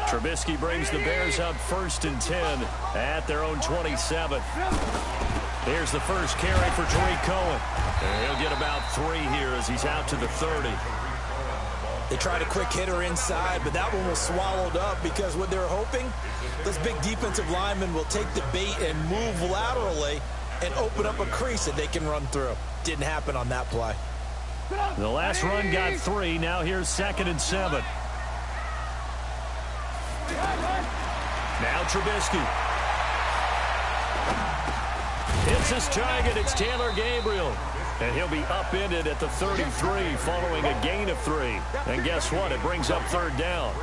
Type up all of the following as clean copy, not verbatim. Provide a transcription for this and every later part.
Trubisky brings the Bears up 1st and 10 at their own 27. Here's the first carry for Tariq Cohen. And he'll get about 3 here as he's out to the 30. They tried a quick hitter inside, but that one was swallowed up because what they're hoping, those big defensive linemen will take the bait and move laterally and open up a crease that they can run through. Didn't happen on that play. The last run got 3. Now here's 2nd and 7. Now Trubisky. It's his target. It's Taylor Gabriel. And he'll be upended at the 33 following a gain of 3. And guess what? It brings up 3rd down.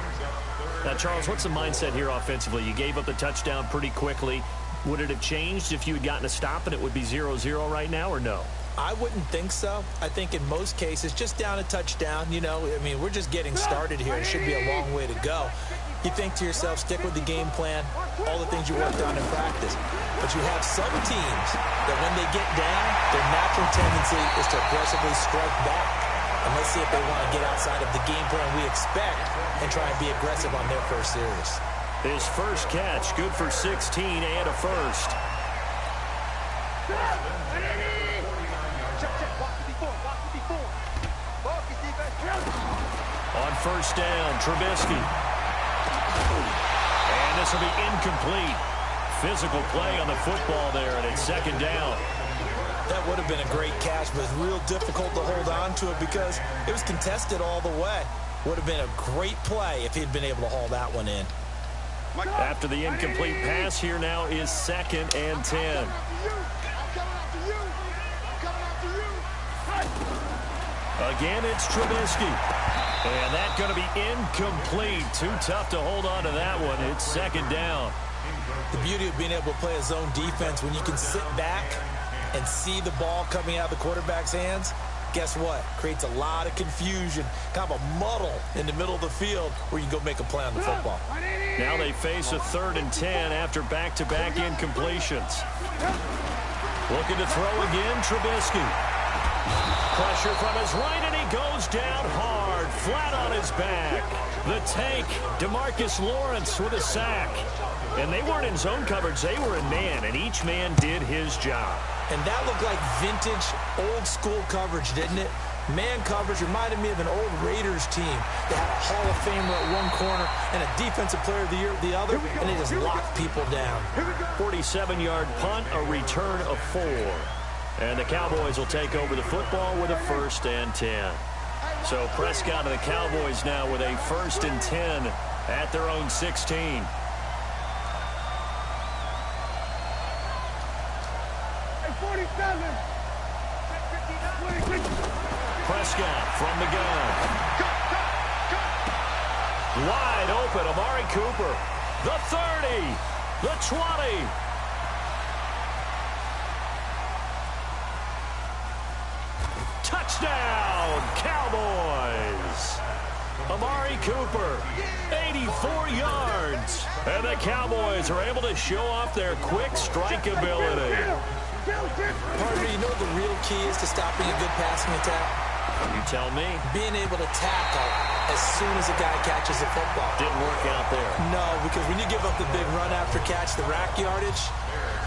Now, Charles, what's the mindset here offensively? You gave up the touchdown pretty quickly. Would it have changed if you had gotten a stop and it would be 0-0 right now, or no? I wouldn't think so. I think in most cases, just down a touchdown, you know, I mean, we're just getting started here. It should be a long way to go. You think to yourself, stick with the game plan, all the things you worked on in practice. But you have some teams that when they get down, their natural tendency is to aggressively strike back. And let's see if they want to get outside of the game plan we expect and try and be aggressive on their first series. His first catch, good for 16 and a first. On 1st down, Trubisky. And this will be incomplete. Physical play on the football there, and it's 2nd down. That would have been a great catch, but it's real difficult to hold on to it because it was contested all the way. Would have been a great play if he'd been able to haul that one in. After the incomplete pass, here now is 2nd and 10. Again, it's Trubisky. And that's going to be incomplete. Too tough to hold on to that one. It's 2nd down. The beauty of being able to play a zone defense when you can sit back and see the ball coming out of the quarterback's hands, guess what? Creates a lot of confusion, kind of a muddle in the middle of the field where you can go make a play on the football. Now they face a 3rd and 10 after back-to-back incompletions. Looking to throw again, Trubisky. Pressure from his right, and he goes down hard, flat on his back. The tank, DeMarcus Lawrence with a sack. And they weren't in zone coverage, they were in man, and each man did his job. And that looked like vintage, old-school coverage, didn't it? Man coverage reminded me of an old Raiders team. They had a Hall of Famer at one corner and a Defensive Player of the Year at the other, and they just locked people down. 47-yard punt, a return of 4. And the Cowboys will take over the football with a 1st and 10. So Prescott and the Cowboys now with a 1st and 10 at their own 16. Prescott from the gun. Wide open, Amari Cooper. The 30, the 20. Touchdown, Cowboys. Amari Cooper, 84 yards. And the Cowboys are able to show off their quick strike ability. Partner, you know what the real key is to stopping a good passing attack? You tell me. Being able to tackle as soon as a guy catches the football. Didn't work out there. No, because when you give up the big run after catch, the rack yardage,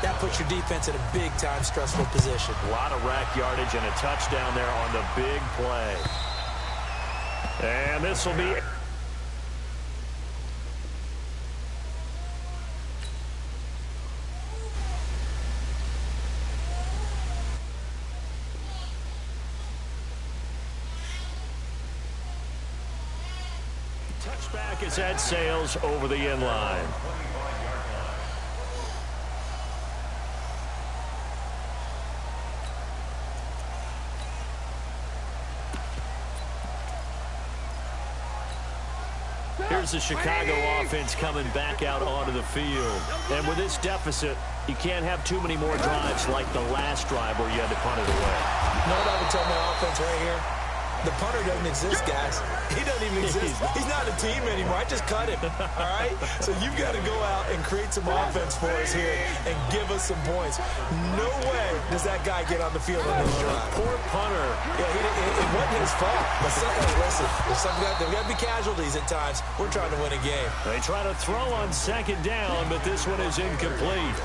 that puts your defense in a big-time stressful position. A lot of rack yardage and a touchdown there on the big play. And this will be... Touchback is at Sales over the end line. Here's the Chicago offense coming back out onto the field. And with this deficit, you can't have too many more drives like the last drive where you had to punt it away. You know what I would tell my offense right here? The punter doesn't exist, guys. He doesn't even exist. He's not a team anymore. I just cut him, all right? So you've got to go out and create some offense for us here and give us some points. No way does that guy get on the field on this drive. Poor punter. Yeah, it wasn't his fault. But listen, there's got to be casualties at times. We're trying to win a game. They try to throw on second down, but this one is incomplete.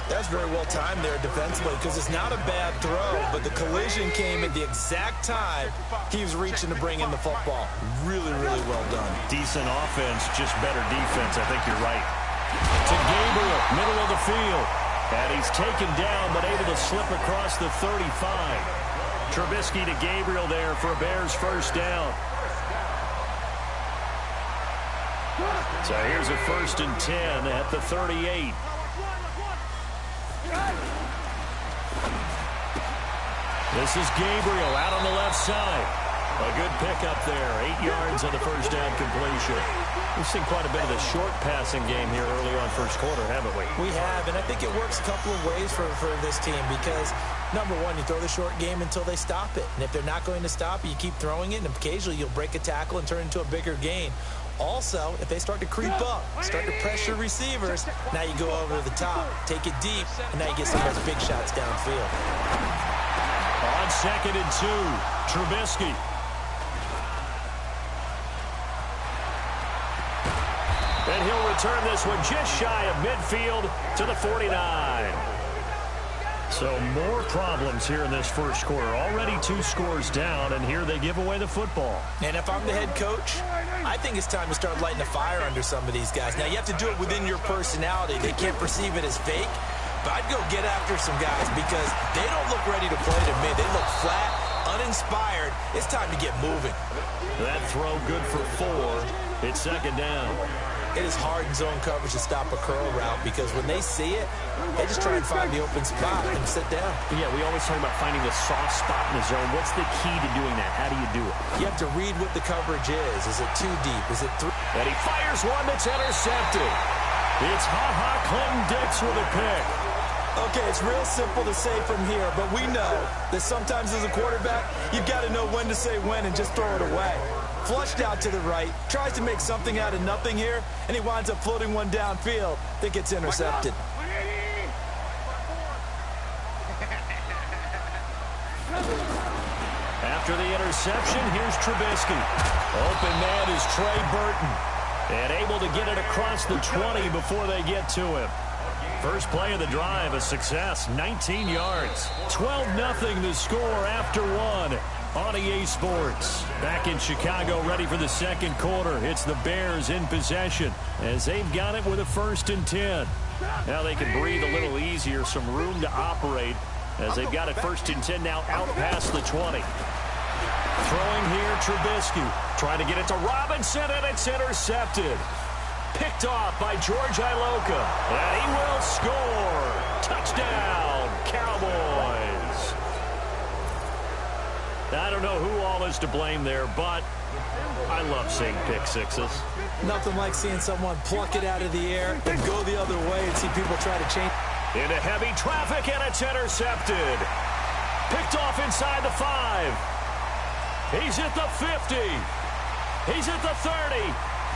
That's very well timed there defensively because it's not a bad throw, but the collision came at the exact time he was reaching to bring in the football. Really, really well done. Decent offense, just better defense. I think you're right. To Gabriel, middle of the field. And he's taken down but able to slip across the 35. Trubisky to Gabriel there for a Bears first down. So here's a 1st and 10 at the 38. This is Gabriel out on the left side. A good pickup there. 8 yards on the first down completion. We've seen quite a bit of the short passing game here early on first quarter, haven't we? We have, and I think it works a couple of ways for this team because, number one, you throw the short game until they stop it. And if they're not going to stop it, you keep throwing it, and occasionally you'll break a tackle and turn it into a bigger gain. Also, if they start to creep up, start to pressure receivers, now you go over to the top, take it deep, and now you get some of those big shots downfield. On 2nd and 2, Trubisky. And he'll return this one just shy of midfield to the 49. So more problems here in this first quarter. Already 2 scores down, and here they give away the football. And if I'm the head coach, I think it's time to start lighting a fire under some of these guys. Now, you have to do it within your personality. They can't perceive it as fake. But I'd go get after some guys because they don't look ready to play to me. They look flat, uninspired. It's time to get moving. That throw good for 4. It's 2nd down. It is hard in zone coverage to stop a curl route because when they see it, they just try and find the open spot and sit down. Yeah, we always talk about finding the soft spot in the zone. What's the key to doing that? How do you do it? You have to read what the coverage is. Is it too deep? Is it 3? And he fires one that's intercepted. It's Ha-Ha Clinton-Dix with a pick. Okay, it's real simple to say from here, but we know that sometimes as a quarterback, you've got to know when to say when and just throw it away. Flushed out to the right, tries to make something out of nothing here, and he winds up floating one downfield that gets intercepted. After the interception, here's Trubisky. Open man is Trey Burton. And able to get it across the 20 before they get to him. First play of the drive, a success, 19 yards. 12-0 the score after 1 on EA Sports. Back in Chicago, ready for the second quarter. It's the Bears in possession as they've got it with a 1st and 10. Now they can breathe a little easier, some room to operate as they've got it 1st and 10 now out past the 20. Throwing here, Trubisky. Trying to get it to Robinson, and it's intercepted. Picked off by George Iloka. And he will score. Touchdown, Cowboys. I don't know who all is to blame there, but I love seeing pick sixes. Nothing like seeing someone pluck it out of the air and go the other way and see people try to change. Into heavy traffic, and it's intercepted. Picked off inside the 5. He's at the 50. He's at the 30.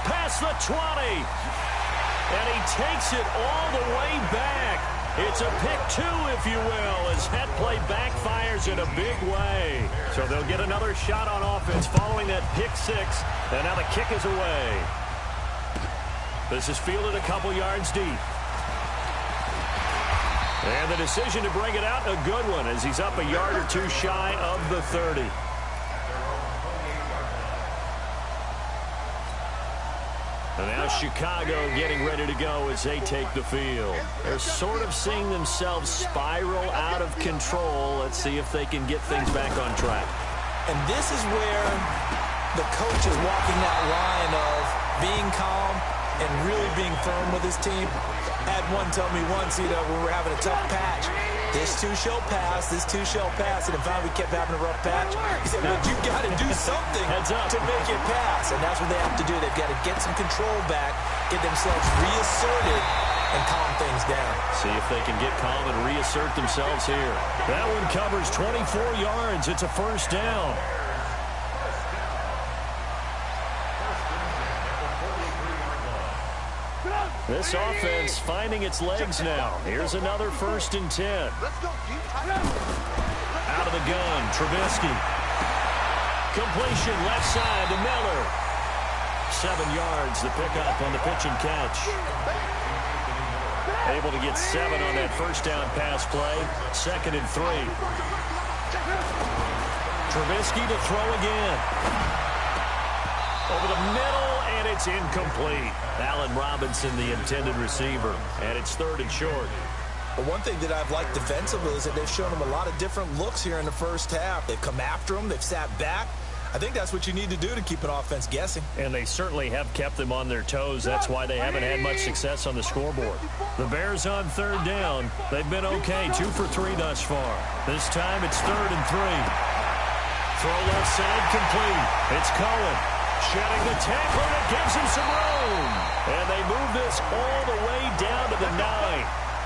Past the 20. And he takes it all the way back. It's a pick 2, if you will, as that play backfires in a big way. So they'll get another shot on offense following that pick 6. And now the kick is away. This is fielded a couple yards deep. And the decision to bring it out, a good one, as he's up a yard or 2 shy of the 30. And now Chicago getting ready to go as they take the field. They're sort of seeing themselves spiral out of control. Let's see if they can get things back on track. And this is where the coach is walking that line of being calm and really being firm with his team. I had one tell me once, when we're having a tough patch, this too shall pass, this too shall pass. And if we kept having a rough patch, he said, well, you've got to do something to make it pass. And that's what they have to do. They've got to get some control back, get themselves reasserted, and calm things down. See if they can get calm and reassert themselves here. That one covers 24 yards. It's a 1st down. This offense finding its legs now. Here's another 1st and 10. Out of the gun, Trubisky. Completion left side to Miller. 7 yards, the pickup on the pitch and catch. Able to get 7 on that first down pass play. 2nd and 3. Trubisky to throw again. Over the middle, and it's incomplete. Allen Robinson, the intended receiver, and it's 3rd and short. But one thing that I've liked defensively is that they've shown him a lot of different looks here in the first half. They've come after him. They've sat back. I think that's what you need to do to keep an offense guessing. And they certainly have kept them on their toes. That's why they haven't had much success on the scoreboard. The Bears on 3rd down. They've been okay, 2 for 3 thus far. This time it's 3rd and 3. Throw left side complete. It's Cohen. Shedding the tackle, and it gives him some room. And they move this all the way down to the 9.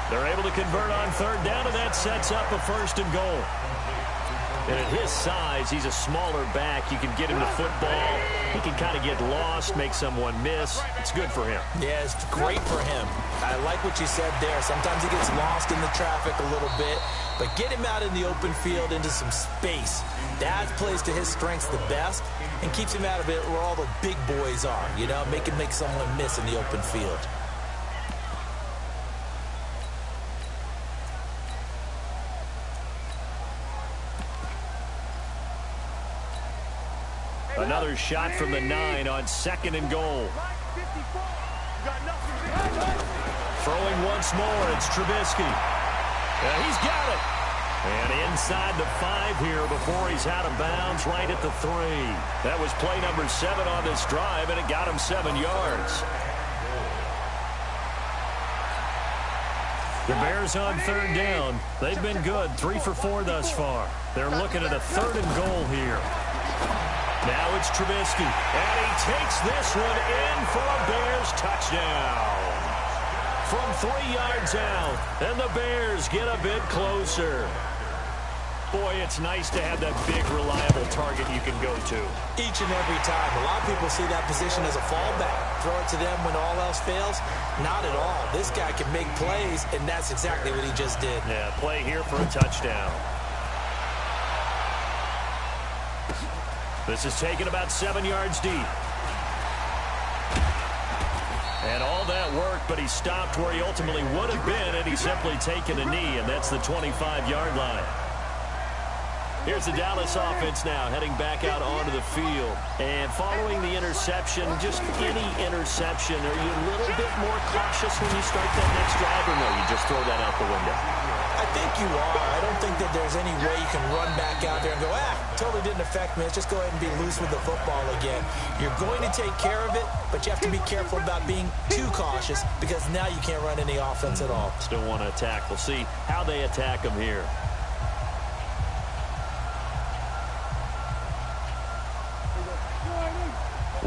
They're able to convert on 3rd down, and that sets up a 1st and goal. And at his size, he's a smaller back. You can get him the football. He can kind of get lost, make someone miss. It's good for him. Yeah, it's great for him. I like what you said there. Sometimes he gets lost in the traffic a little bit, but get him out in the open field into some space. That plays to his strengths the best and keeps him out of it where all the big boys are, you know, make someone miss in the open field. Another shot from the 9 on 2nd and goal. Throwing once more, it's Trubisky. And he's got it. And inside the 5 here before he's out of bounds, right at the 3. That was play number 7 on this drive, and it got him 7 yards. The Bears on 3rd down. They've been good, 3 for 4 thus far. They're looking at a 3rd and goal here. Now it's Trubisky, and he takes this one in for a Bears touchdown. From 3 yards out, and the Bears get a bit closer. Boy, it's nice to have that big, reliable target you can go to. Each and every time. A lot of people see that position as a fallback. Throw it to them when all else fails. Not at all. This guy can make plays, and that's exactly what he just did. Yeah, play here for a touchdown. This is taken about 7 yards deep. And all that work, but he stopped where he ultimately would have been, and he's simply taken a knee, and that's the 25-yard line. Here's the Dallas offense now, heading back out onto the field. And following the interception, just any interception, are you a little bit more cautious when you start that next drive, or no, you just throw that out the window? I think you are. I don't think that there's any way you can run back out there and go, totally didn't affect me. Let's just go ahead and be loose with the football again. You're going to take care of it, but you have to be careful about being too cautious because now you can't run any offense at all. Still want to attack. We'll see how they attack them here.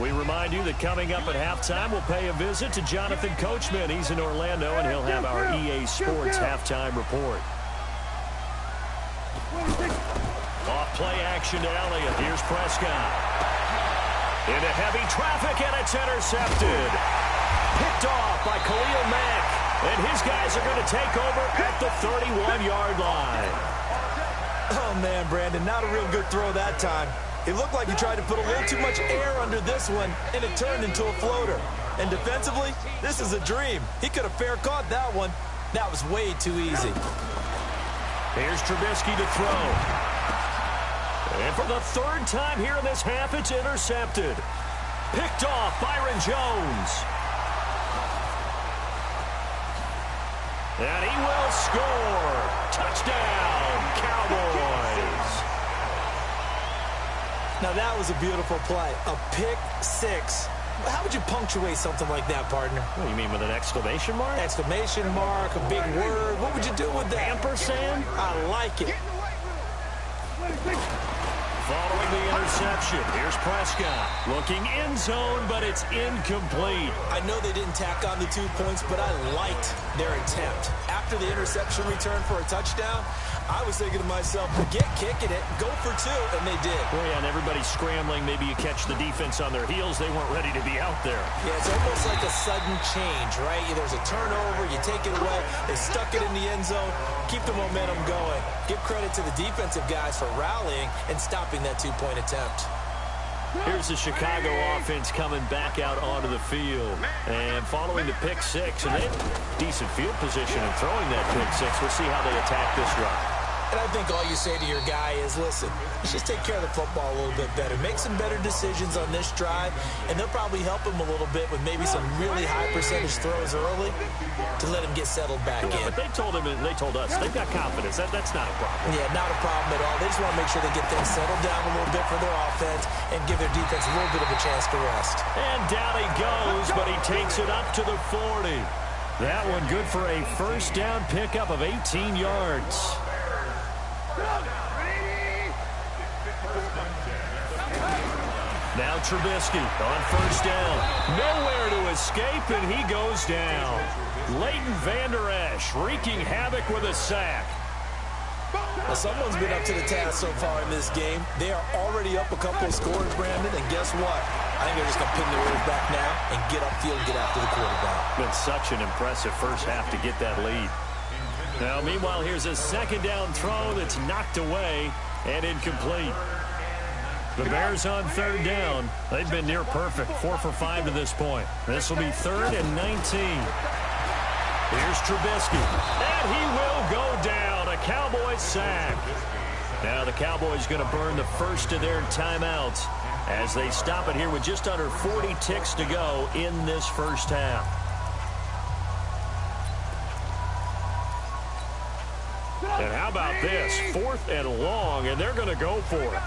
We remind you that coming up at halftime, we'll pay a visit to Jonathan Coachman. He's in Orlando, and he'll have our EA Sports halftime report. Off play action to Elliott. Here's Prescott. Into heavy traffic, and it's intercepted. Picked off by Khalil Mack. And his guys are going to take over at the 31-yard line. Oh, man, Brandon, not a real good throw that time. It looked like he tried to put a little too much air under this one, and it turned into a floater. And defensively, this is a dream. He could have fair caught that one. That was way too easy. Here's Trubisky to throw. And for the 3rd time here in this half, it's intercepted. Picked off Byron Jones. And he will score. Touchdown, Cowboys. Now, that was a beautiful play. A pick 6. How would you punctuate something like that, partner? What do you mean, with an exclamation mark? Exclamation mark, a big word. What would you do with that? Ampersand? I like it. Following the interception, here's Prescott. Looking end zone, but it's incomplete. I know they didn't tack on the 2 points, but I liked their attempt. After the interception return for a touchdown, I was thinking to myself, forget kicking it, go for 2, and they did. Well, yeah, and everybody's scrambling. Maybe you catch the defense on their heels. They weren't ready to be out there. Yeah, it's almost like a sudden change, right? There's a turnover, you take it away, they stuck it in the end zone, keep the momentum going. Give credit to the defensive guys for rallying and stopping that 2-point attempt. Here's the Chicago offense coming back out onto the field. And following the pick 6, and they have decent field position in throwing that pick 6. We'll see how they attack this drive. And I think all you say to your guy is, listen, let's just take care of the football a little bit better. Make some better decisions on this drive, and they'll probably help him a little bit with maybe some really high percentage throws early to let him get settled back in. But they told him, and they told us, they've got confidence. That's not a problem. Yeah, not a problem at all. They just want to make sure they get things settled down a little bit for their offense and give their defense a little bit of a chance to rest. And down he goes, but he takes it up to the 40. That one good for a first down pickup of 18 yards. Now Trubisky on first down. Nowhere to escape, and he goes down. Leighton Vander Esch wreaking havoc with a sack. Well, someone's been up to the task so far in this game. They are already up a couple of scores, Brandon, and guess what? I think they're just going to pin their ears back now and get upfield and get after the quarterback. Been such an impressive first half to get that lead. Now, meanwhile, here's a second down throw that's knocked away and incomplete. The Bears on third down. They've been near perfect, 4 for 5 to this point. This will be 3rd and 19. Here's Trubisky, and he will go down. A Cowboys sack. Now the Cowboys going to burn the first of their timeouts as they stop it here with just under 40 ticks to go in this first half. And how about this? 4th and long, and they're going to go for it.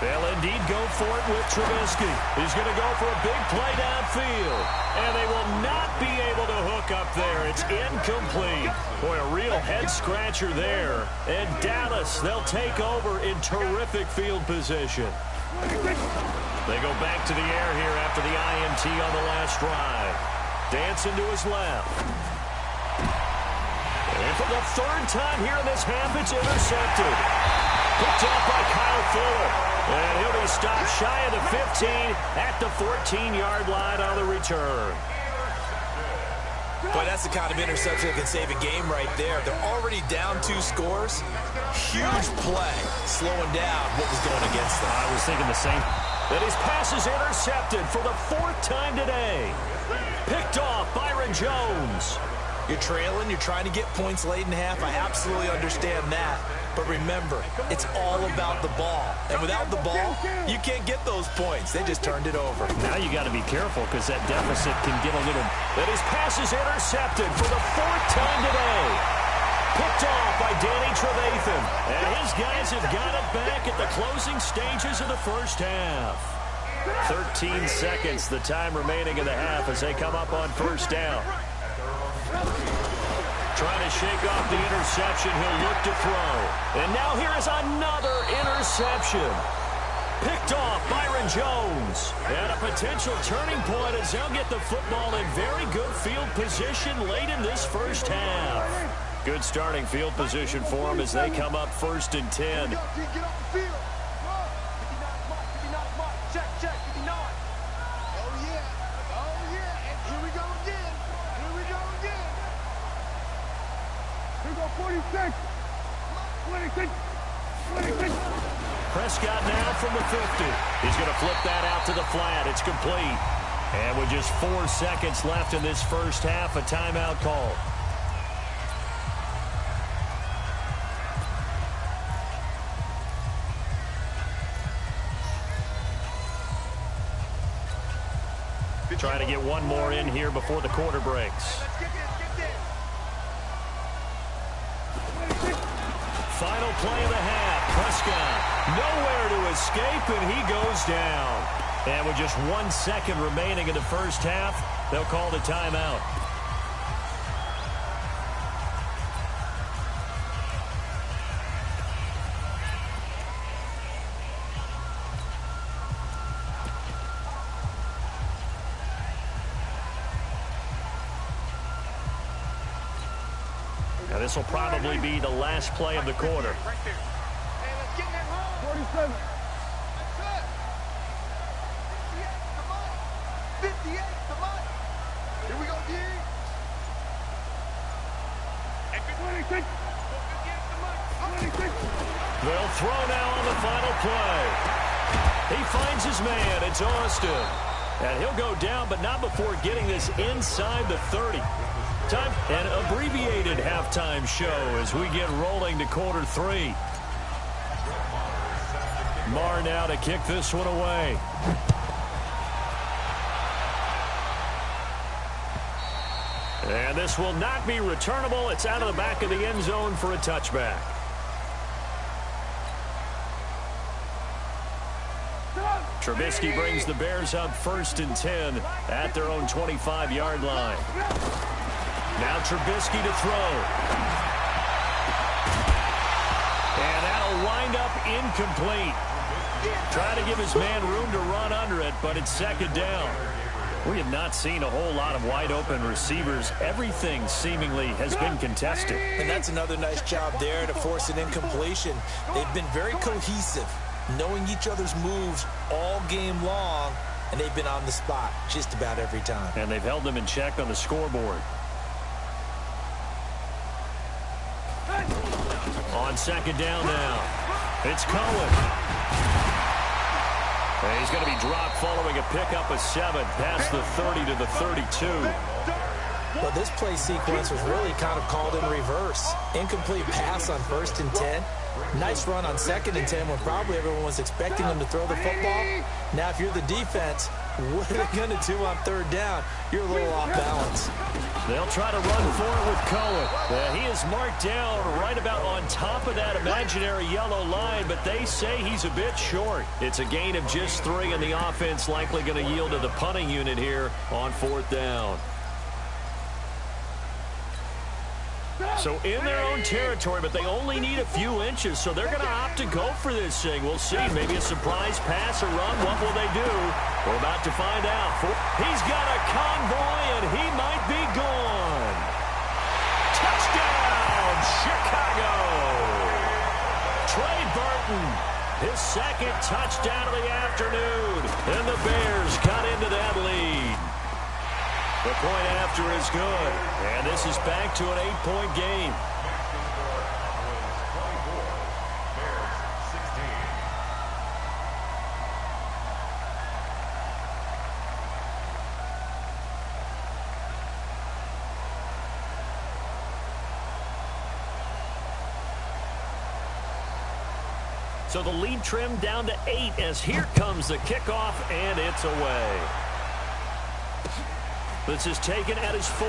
They'll indeed go for it with Trubisky. He's going to go for a big play downfield. And they will not be able to hook up there. It's incomplete. Boy, a real head-scratcher there. And Dallas, they'll take over in terrific field position. They go back to the air here after the INT on the last drive. Dancing to his left. And for the 3rd time here in this half, it's intercepted. Picked off by Kyle Fuller. And he'll be stopped shy of the 15 at the 14-yard line on the return. Boy, that's the kind of interception that can save a game right there. They're already down 2 scores. Huge play, slowing down what was going against them. I was thinking the same. And his pass is intercepted for the 4th time today. Picked off Byron Jones. You're trailing, you're trying to get points late in half. I absolutely understand that. But remember, it's all about the ball. And without the ball, you can't get those points. They just turned it over. Now you got to be careful because that deficit can get a little... And his pass is intercepted for the 4th time today. Picked off by Danny Trevathan. And his guys have got it back at the closing stages of the first half. 13 seconds, the time remaining in the half as they come up on first down. Trying to shake off the interception. He'll look to throw. And now here is another interception. Picked off Byron Jones. And a potential turning point as they'll get the football in very good field position late in this first half. Good starting field position for them as they come up 1st and 10. Prescott now from the 50. He's going to flip that out to the flat. It's complete. And with just 4 seconds left in this first half, a timeout call. Trying to get one more in here before the quarter breaks. Final play of the half. Prescott nowhere to escape, and he goes down. And with just 1 second remaining in the first half, they'll call the timeout. This will probably be the last play of the quarter. 47. 58, come on. Here we go, D. 26. 26. They'll throw now on the final play. He finds his man. It's Austin. And he'll go down, but not before getting this inside the 30. Time an abbreviated halftime show as we get rolling to quarter 3. Marr now to kick this one away. And this will not be returnable. It's out of the back of the end zone for a touchback. Trubisky brings the Bears up 1st and 10 at their own 25-yard line. Now Trubisky to throw. And that'll wind up incomplete. Trying to give his man room to run under it, but it's 2nd down. We have not seen a whole lot of wide-open receivers. Everything seemingly has been contested. And that's another nice job there to force an incompletion. They've been very cohesive, knowing each other's moves all game long, and they've been on the spot just about every time. And they've held them in check on the scoreboard. On 2nd down now, it's Cohen. And he's going to be dropped following a pickup of 7 past the 30 to the 32. Well, this play sequence was really kind of called in reverse. Incomplete pass on 1st and 10. Nice run on 2nd and 10 when probably everyone was expecting them to throw the football. Now, if you're the defense, what are they going to do on 3rd down? You're a little off balance. They'll try to run for it with Cohen. He is marked down right about on top of that imaginary yellow line, but they say he's a bit short. It's a gain of just 3, and the offense likely going to yield to the punting unit here on 4th down. So in their own territory, but they only need a few inches, so they're going to opt to go for this thing. We'll see. Maybe a surprise pass or run. What will they do? We're about to find out. He's got a convoy, and he might be gone. Touchdown, Chicago. Trey Burton, his 2nd touchdown of the afternoon, and the Bears got into that lead. The point after is good, and this is back to an 8-point game. So the lead trimmed down to 8 as here comes the kickoff, and it's away. This is taken at his 4.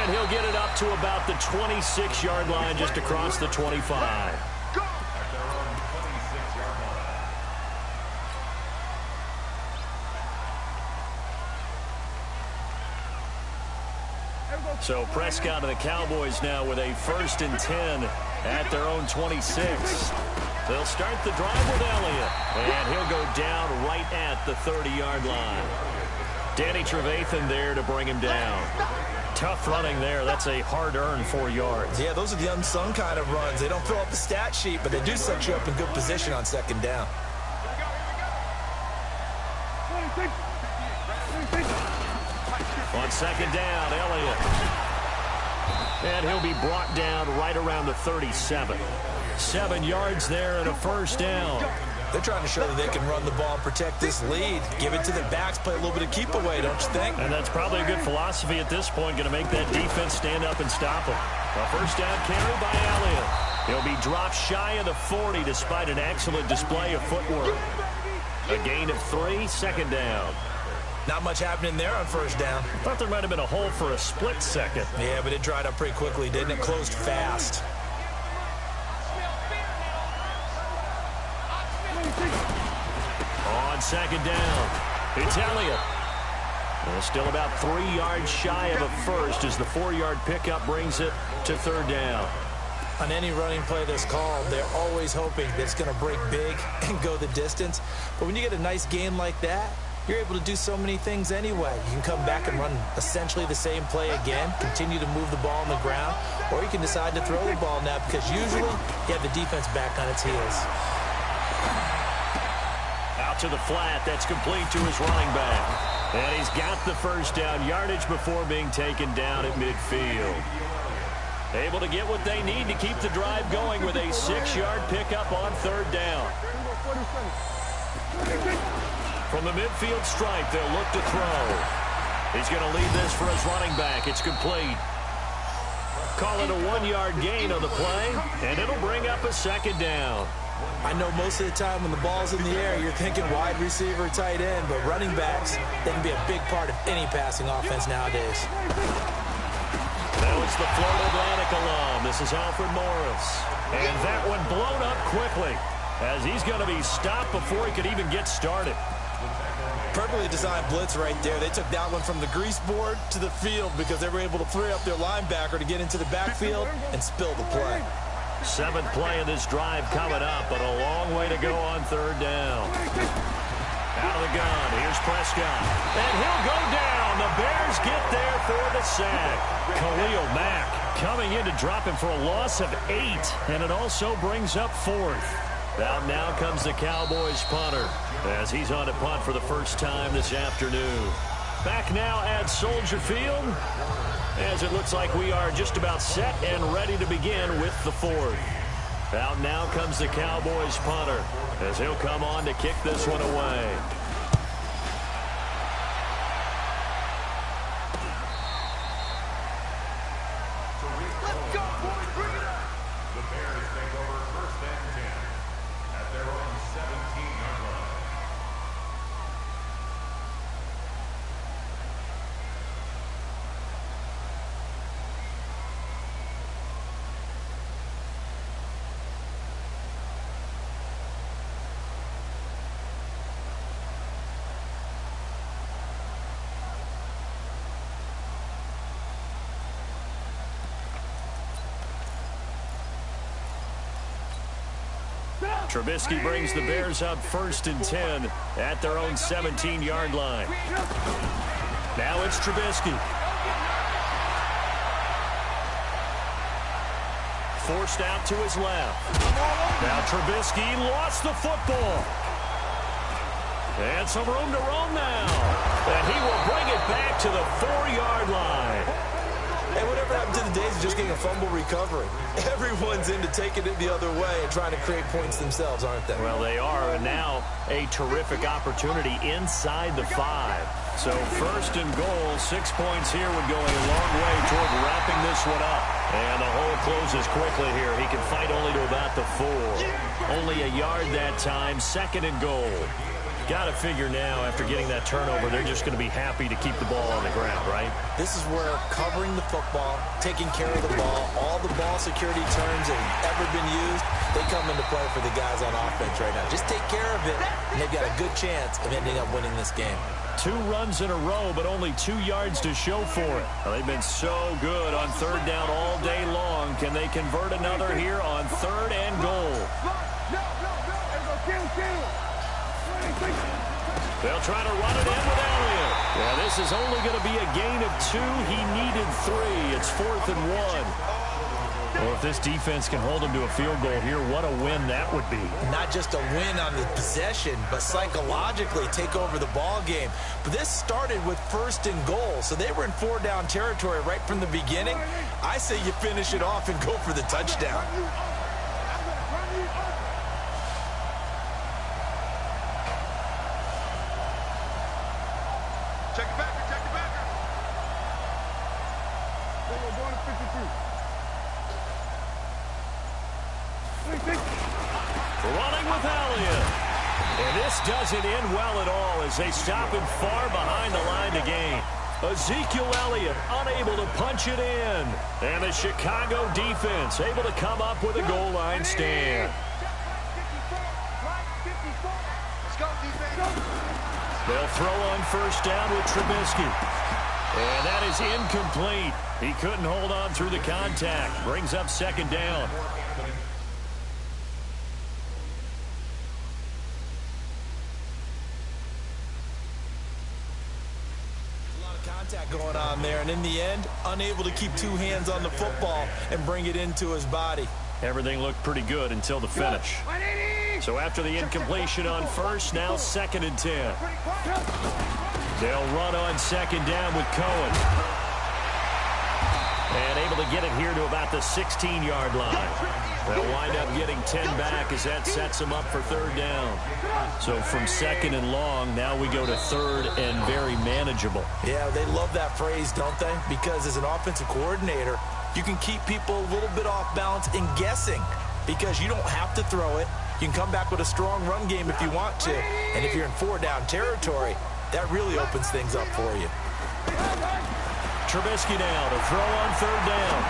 And he'll get it up to about the 26-yard line just across the 25. So Prescott and the Cowboys now with a 1st and 10 at their own 26. They'll start the drive with Elliott, and he'll go down right at the 30-yard line. Danny Trevathan there to bring him down. Tough running there. That's a hard-earned 4 yards. Yeah, those are the unsung kind of runs. They don't fill up the stat sheet, but they do set you up in good position on 2nd down. 26. On 2nd down, Elliott. And he'll be brought down right around the 37. 7 yards there and a 1st down. They're trying to show that they can run the ball and protect this lead. Give it to the backs, play a little bit of keep away, don't you think? And that's probably a good philosophy at this point, going to make that defense stand up and stop them. A 1st down carry by Elliott. He'll be dropped shy of the 40 despite an excellent display of footwork. A gain of 3, 2nd down. Not much happening there on 1st down. Thought there might have been a hole for a split second. Yeah, but it dried up pretty quickly, didn't it? Closed fast. On 2nd down, it's Elliott. Well, still about 3 yards shy of a 1st as the 4-yard pickup brings it to 3rd down. On any running play that's called, they're always hoping that it's going to break big and go the distance. But when you get a nice gain like that, you're able to do so many things anyway. You can come back and run essentially the same play again, continue to move the ball on the ground, or you can decide to throw the ball now because usually you have the defense back on its heels. Out to the flat. That's complete to his running back. And he's got the first down yardage before being taken down at midfield. Able to get what they need to keep the drive going with a 6-yard pickup on third down. From the midfield stripe, they'll look to throw. He's going to lead this for his running back. It's complete. Call it a 1-yard gain on the play, and it'll bring up a second down. I know most of the time when the ball's in the air, you're thinking wide receiver, tight end, but running backs, they can be a big part of any passing offense nowadays. That was the Florida Atlantic alum. This is Alfred Morris. And that one blown up quickly as he's going to be stopped before he could even get started. Perfectly designed blitz right there. They took that one from the grease board to the field because they were able to free up their linebacker to get into the backfield and spill the play. 7th play of this drive coming up, but a long way to go on third down. Out of the gun, here's Prescott. And he'll go down. The Bears get there for the sack. Khalil Mack coming in to drop him for a loss of 8, and it also brings up 4th. Out now comes the Cowboys punter as he's on to punt for the first time this afternoon. Back now at Soldier Field as it looks like we are just about set and ready to begin with the 4th. Out now comes the Cowboys punter as he'll come on to kick this one away. Trubisky brings the Bears up 1st and 10 at their own 17-yard line. Now it's Trubisky. Forced out to his left. Now Trubisky lost the football. And some room to roam now. And he will bring it back to the 4-yard line. Hey, whatever happened to the days of just getting a fumble recovery? Everyone's into taking it the other way and trying to create points themselves, aren't they? Well, they are, and now a terrific opportunity inside the 5. So 1st and goal, 6 points here would go a long way toward wrapping this one up. And the hole closes quickly here. He can fight only to about the 4. Only a yard that time, 2nd and goal. Got to figure now, after getting that turnover, they're just going to be happy to keep the ball on the ground, right? This is where covering the football, taking care of the ball, all the ball security terms that have ever been used, they come into play for the guys on offense right now. Just take care of it, and they've got a good chance of ending up winning this game. 2 runs in a row, but only 2 yards to show for it. Well, they've been so good on third down all day long. Can they convert another here on 3rd and goal? They'll try to run it in with Elliott. Yeah, this is only going to be a gain of 2. He needed 3. It's 4th and 1. Well, if this defense can hold him to a field goal here, what a win that would be. Not just a win on the possession, but psychologically take over the ball game. But this started with 1st and goal, so they were in 4-down territory right from the beginning. I say you finish it off and go for the touchdown. Check it back, check it back. Running with Elliott. And this doesn't end well at all as they stop him far behind the line to gain. Ezekiel Elliott unable to punch it in. And the Chicago defense able to come up with a goal line stand. Let's go, defense. They'll throw on 1st down with Trubisky. And that is incomplete. He couldn't hold on through the contact. Brings up 2nd down. contact going on there, and in the end, unable to keep two hands on the football and bring it into his body. Everything looked pretty good until the finish. So after the incompletion on first, now 2nd and 10. They'll run on 2nd down with Cohen. And able to get it here to about the 16-yard line. They'll wind up getting 10 back as that sets them up for 3rd down. So from 2nd and long, now we go to 3rd and very manageable. Yeah, they love that phrase, don't they? Because as an offensive coordinator, you can keep people a little bit off balance and guessing because you don't have to throw it. You can come back with a strong run game if you want to. And if you're in 4-down territory, that really opens things up for you. Trubisky now to throw on 3rd down.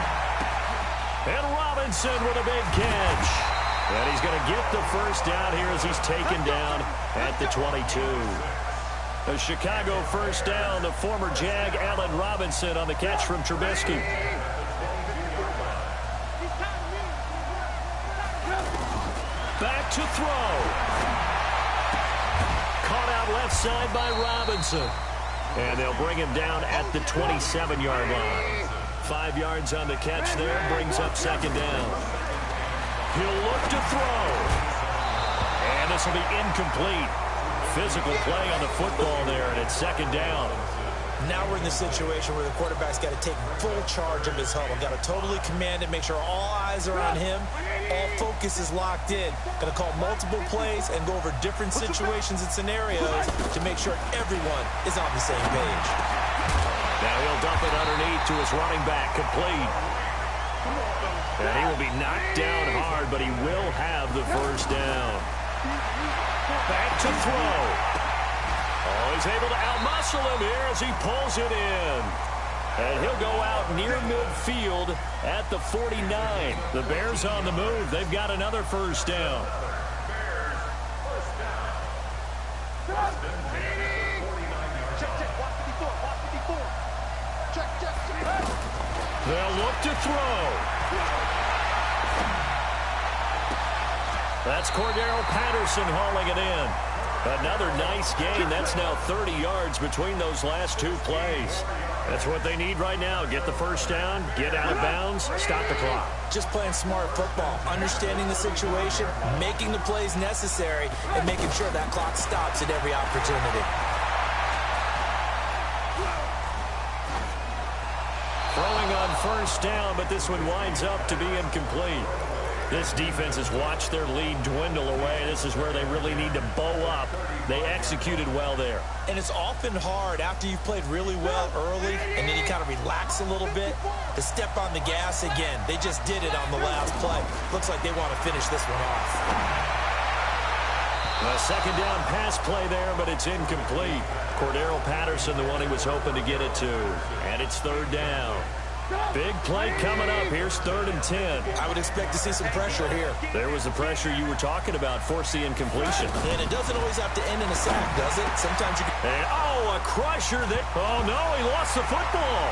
And Robinson with a big catch. And he's going to get the 1st down here as he's taken down at the 22. A Chicago 1st down. The former Jag, Allen Robinson, on the catch from Trubisky. Back to throw. Caught out left side by Robinson. And they'll bring him down at the 27-yard line. 5 yards on the catch there, brings up 2nd down. He'll look to throw. And this will be incomplete. Physical play on the football there, and it's 2nd down. Now we're in the situation where the quarterback's got to take full charge of his huddle. Got to totally command it, make sure all eyes are on him. All focus is locked in. Got to call multiple plays and go over different situations and scenarios to make sure everyone is on the same page. Now he'll dump it underneath to his running back, complete. And he will be knocked down hard, but he will have the 1st down. Back to throw. Oh, he's able to outmuscle him here as he pulls it in. And he'll go out near midfield at the 49. The Bears on the move. They've got another 1st down. They'll look to throw. That's Cordero Patterson hauling it in. Another nice gain. That's now 30 yards between those last 2 plays. That's what they need right now. Get the 1st down, get out of bounds, stop the clock. Just playing smart football, understanding the situation, making the plays necessary, and making sure that clock stops at every opportunity. Throwing on 1st down, but this one winds up to be incomplete. This defense has watched their lead dwindle away. This is where they really need to bow up. They executed well there. And it's often hard after you've played really well early and then you kind of relax a little bit to step on the gas again. They just did it on the last play. Looks like they want to finish this one off. A 2nd down pass play there, but it's incomplete. Cordero Patterson, the one he was hoping to get it to. And it's 3rd down. Big play coming up. Here's 3rd and 10. I would expect to see some pressure here. There was the pressure you were talking about, force the incompletion. And it doesn't always have to end in a sack, does it? Sometimes you can... And, oh, a crusher that... Oh, no, he lost the football.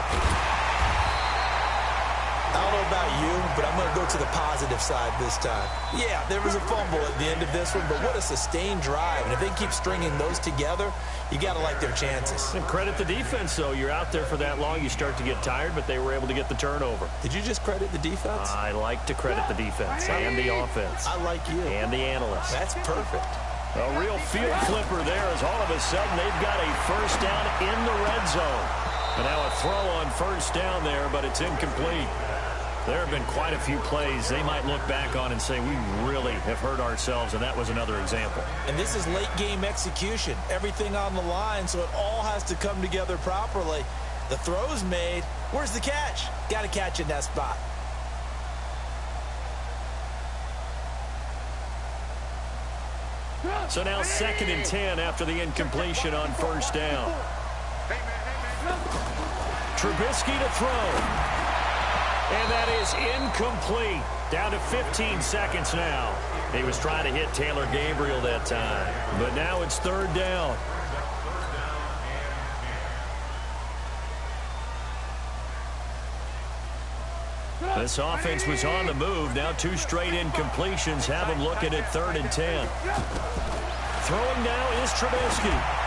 I don't know about you, but I'm going to go to the positive side this time. Yeah, there was a fumble at the end of this one, but what a sustained drive. And if they keep stringing those together, you got to like their chances. And credit the defense, though. You're out there for that long, you start to get tired, but they were able to get the turnover. Did you just credit the defense? I like to credit the defense and the offense. I like you. And the analysts. That's perfect. A real field flipper there as all of a sudden they've got a 1st down in the red zone. And now a throw on 1st down there, but it's incomplete. There have been quite a few plays they might look back on and say, we really have hurt ourselves, and that was another example. And this is late-game execution. Everything on the line, so it all has to come together properly. The throw's made. Where's the catch? Got to catch in that spot. So now 2nd and 10 after the incompletion on 1st down. Trubisky to throw. And that is incomplete. Down to 15 seconds now. He was trying to hit Taylor Gabriel that time. But now it's 3rd down. This offense was on the move. Now 2 straight incompletions have them looking at 3rd and 10. Throwing now is Trubisky.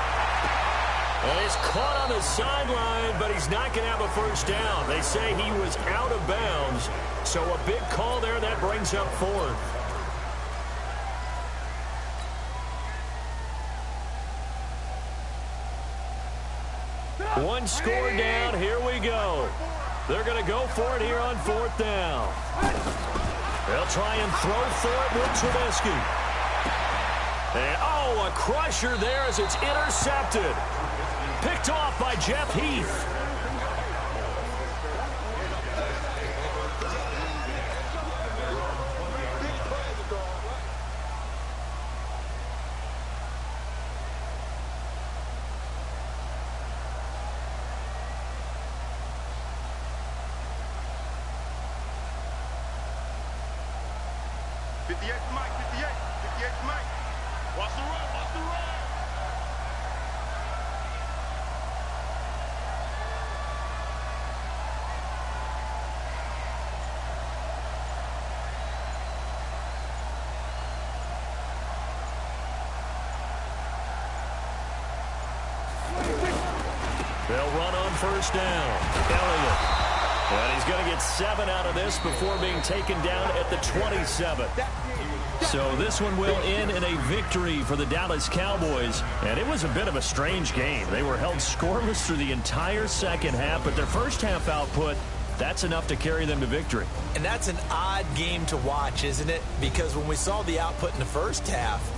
And he's caught on the sideline, but he's not going to have a first down. They say he was out of bounds. So a big call there. That brings up fourth. One score down. Here we go. They're going to go for it here on fourth down. They'll try and throw for it with Trubisky. And, oh, a crusher there as it's intercepted. Picked off by Jeff Heath. They'll run on first down. Elliott. And he's going to get 7 out of this before being taken down at the 27. So this one will end in a victory for the Dallas Cowboys. And it was a bit of a strange game. They were held scoreless through the entire second half, but their first half output, that's enough to carry them to victory. And that's an odd game to watch, isn't it? Because when we saw the output in the first half,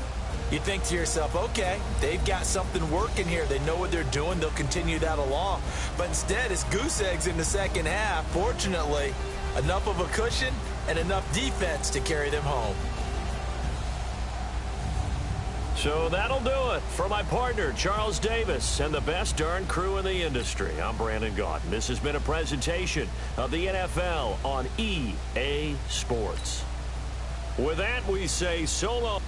you think to yourself, okay, they've got something working here. They know what they're doing. They'll continue that along. But instead, it's goose eggs in the second half. Fortunately, enough of a cushion and enough defense to carry them home. So that'll do it for my partner, Charles Davis, and the best darn crew in the industry. I'm Brandon Gaudin. This has been a presentation of the NFL on EA Sports. With that, we say so long.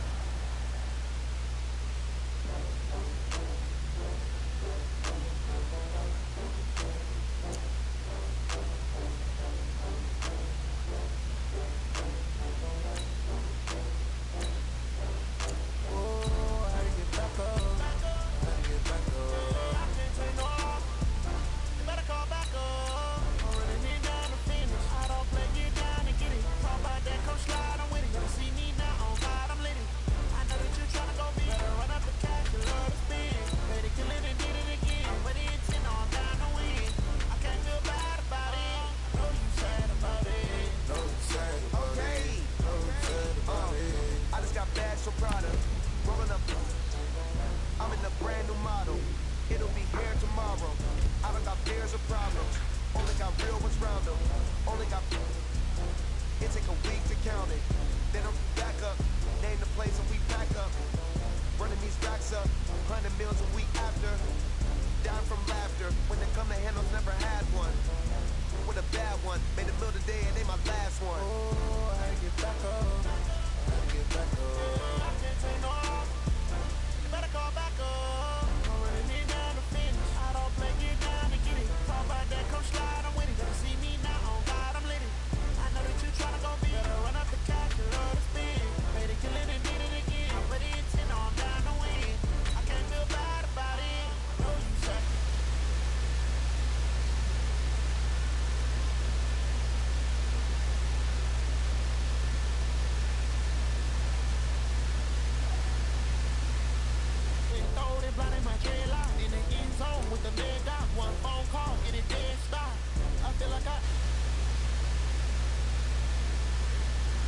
Made the middle of the day and they my last one.